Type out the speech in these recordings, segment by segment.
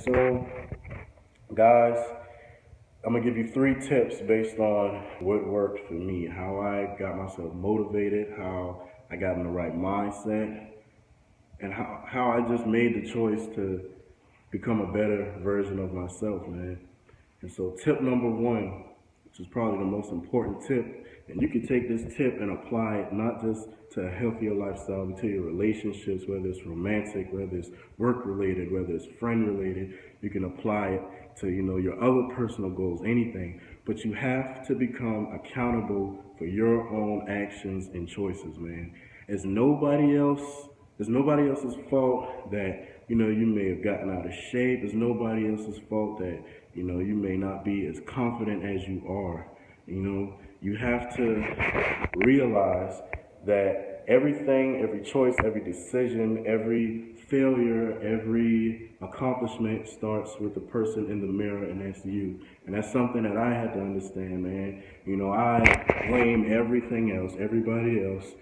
So, guys, I'm gonna give you three tips based on what worked for me, how I got myself motivated, how I got in the right mindset, and how I just made the choice to become a better version of myself, man. And so, tip number one, which is probably the most important tip, and you can take this tip and apply it not just to a healthier lifestyle, but to your relationships, whether it's romantic, whether it's work related, whether it's friend related. You can apply it to your other personal goals, anything. But you have to become accountable for your own actions and choices, man. It's nobody else. It's nobody else's fault that you may have gotten out of shape. It's nobody else's fault that you may not be as confident as you are. You have to realize that everything, every choice, every decision, every failure, every accomplishment starts with the person in the mirror, and that's you. And that's something that I had to understand, man. I blame everything else, everybody else,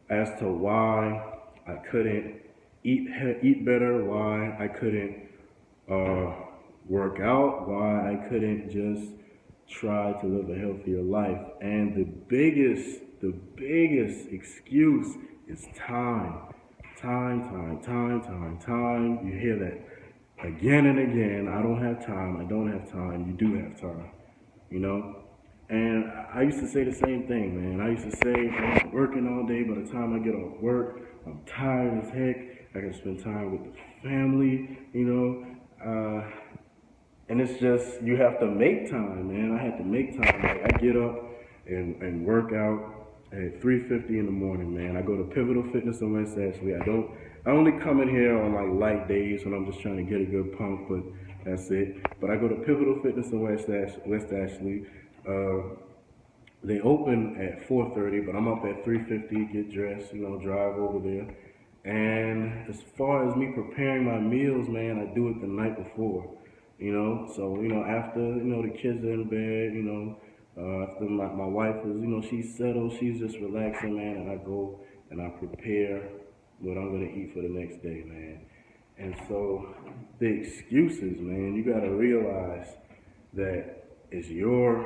as to why I couldn't eat better, why I couldn't uh, work out, why I couldn't just try to live a healthier life. And the biggest excuse is time. Time. You hear that again and again. I don't have time. I don't have time. You do have time. You know? And I used to say the same thing, man. I used to say, I'm working all day. By the time I get off work, I'm tired as heck. I can spend time with the family, and it's just, you have to make time, man. I had to make time. Like, I get up and work out at 3:50 in the morning, man. I go to Pivotal Fitness in West Ashley. I only come in here on like light days when I'm just trying to get a good pump, but that's it. But I go to Pivotal Fitness in West Ashley. They open at 4:30, but I'm up at 3:50, get dressed, drive over there. And as far as me preparing my meals, man, I do it the night before. So after the kids are in bed, after my wife is, she's settled, she's just relaxing, man, and I go and I prepare what I'm gonna eat for the next day, man. And so the excuses, man, you gotta realize that it's your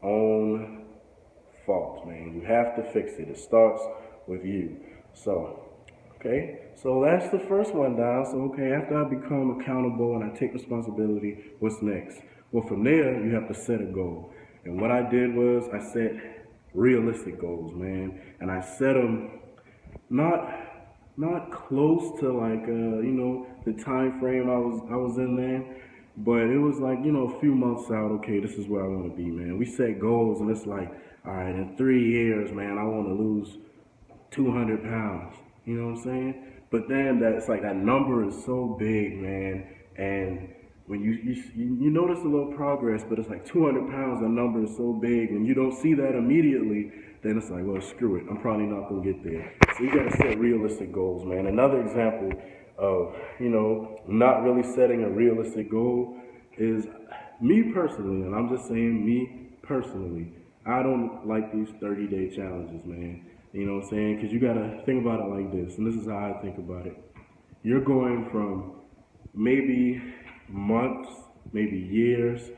own fault, man. You have to fix it. It starts with you. So that's the first one down. So, after I become accountable and I take responsibility, what's next? Well, from there, you have to set a goal. And what I did was I set realistic goals, man. And I set them not not close to like the time frame I was in there, but it was like a few months out. Okay, this is where I want to be, man. We set goals, and it's like, all right, in 3 years, man, I want to lose 200 pounds. You know what I'm saying? But then that's like that number is so big, man, and when you notice a little progress, but it's like 200 pounds. The number is so big, and you don't see that immediately. Then it's like, well, screw it. I'm probably not gonna get there. So you gotta set realistic goals, man. Another example of not really setting a realistic goal is me personally, and I'm just saying me personally. I don't like these 30-day challenges, man. You know what I'm saying? Because you gotta think about it like this, and this is how I think about it. You're going from maybe months, maybe years,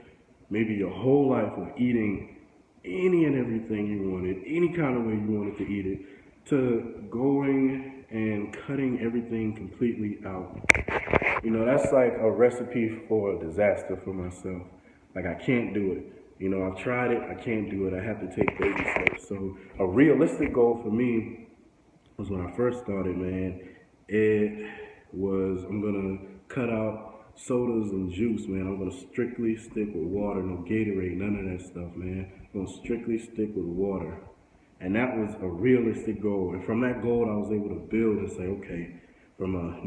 maybe your whole life of eating any and everything you wanted, any kind of way you wanted to eat it, to going and cutting everything completely out. That's like a recipe for a disaster for myself. Like, I can't do it. I've tried it, I can't do it. I have to take baby steps. So a realistic goal for me was when I first started, man. It was, I'm gonna cut out sodas and juice, man. I'm gonna strictly stick with water, no Gatorade, none of that stuff, man. I'm gonna strictly stick with water. And that was a realistic goal. And from that goal, I was able to build and say, okay, from a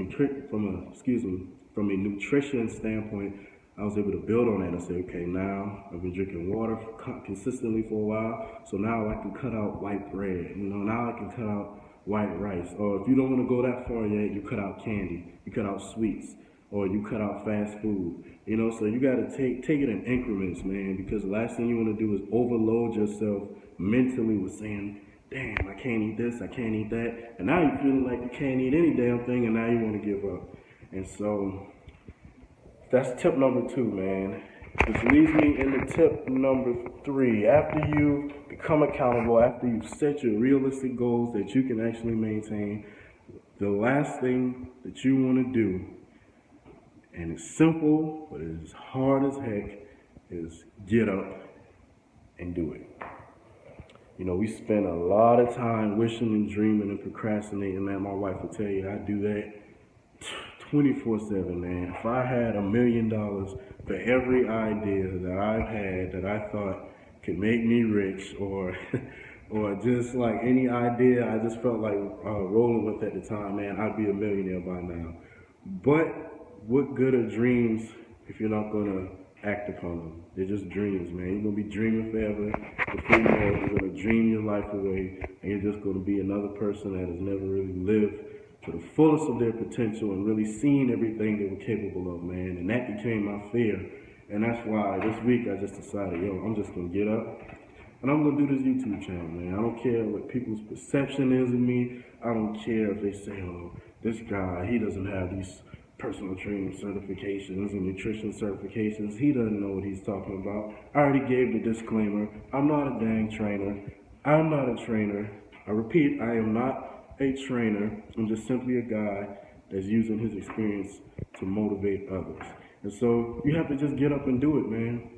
nutrition standpoint, I was able to build on that and say, okay, now I've been drinking water consistently for a while, so now I can cut out white bread. Now I can cut out white rice. Or if you don't want to go that far yet, you cut out candy, you cut out sweets, or you cut out fast food. So you got to take it in increments, man, because the last thing you want to do is overload yourself mentally with saying, damn, I can't eat this, I can't eat that. And now you're feeling like you can't eat any damn thing, and now you want to give up. And so That's tip number 2, man. Which leads me into tip number 3. After you become accountable, after you set your realistic goals that you can actually maintain, the last thing that you want to do, and it's simple, but it is hard as heck, is get up and do it. You know, we spend a lot of time wishing and dreaming and procrastinating, man. My wife will tell you I do that 24/7, man. If I had $1 million for every idea that I've had that I thought could make me rich, or or just like any idea I just felt like rolling with at the time, man, I'd be a millionaire by now. But what good are dreams if you're not gonna act upon them? They're just dreams, man. You're gonna be dreaming forever. Before you know it, you're gonna dream your life away, and you're just gonna be another person that has never really lived to the fullest of their potential and really seen everything they were capable of, man. And that became my fear. And that's why this week I just decided, I'm just gonna get up and I'm gonna do this YouTube channel, man. I don't care what people's perception is of me. I don't care if they say, this guy, he doesn't have these personal training certifications and nutrition certifications. He doesn't know what he's talking about. I already gave the disclaimer. I'm not a dang trainer. I'm not a trainer. I repeat, I am not a trainer. I'm just simply a guy that's using his experience to motivate others. And so you have to just get up and do it, man.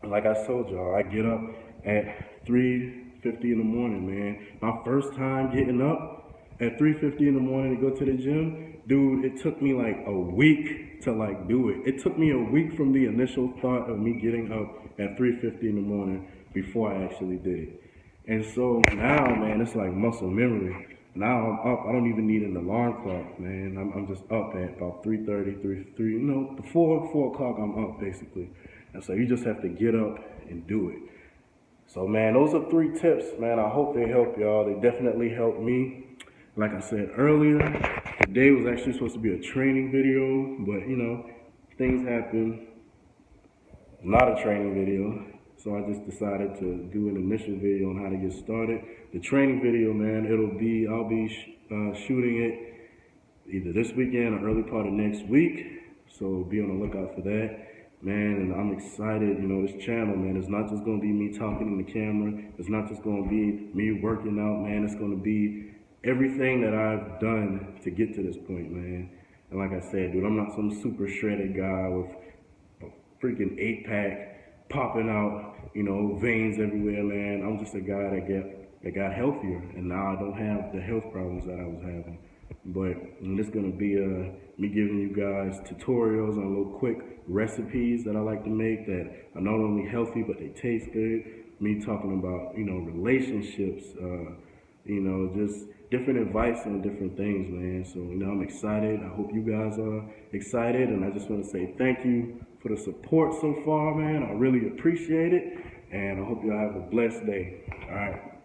Like I told y'all, I get up at 3:50 in the morning, man. My first time getting up at 3:50 in the morning to go to the gym, dude, it took me like a week to like do it. It took me a week from the initial thought of me getting up at 3:50 in the morning before I actually did it. And so now, man, it's like muscle memory. Now I'm up. I don't even need an alarm clock, man. I'm just up at about 3:30, before 4 o'clock I'm up basically. And so you just have to get up and do it. So, man, those are 3 tips, man. I hope they help y'all. They definitely helped me. Like I said earlier, today was actually supposed to be a training video, but things happen. Not a training video. So I just decided to do an initial video on how to get started. The training video, man, I'll be shooting it either this weekend or early part of next week. So be on the lookout for that, man. And I'm excited. This channel, man, it's not just going to be me talking in the camera. It's not just going to be me working out, man. It's going to be everything that I've done to get to this point, man. And like I said, dude, I'm not some super shredded guy with a freaking 8-pack popping out, veins everywhere, man. I'm just a guy that got healthier, and now I don't have the health problems that I was having. But it's gonna be me giving you guys tutorials on little quick recipes that I like to make that are not only healthy but they taste good. Me talking about relationships, just different advice on different things, man. So I'm excited. I hope you guys are excited, and I just want to say thank you for the support so far, man. I really appreciate it, and I hope y'all have a blessed day. All right.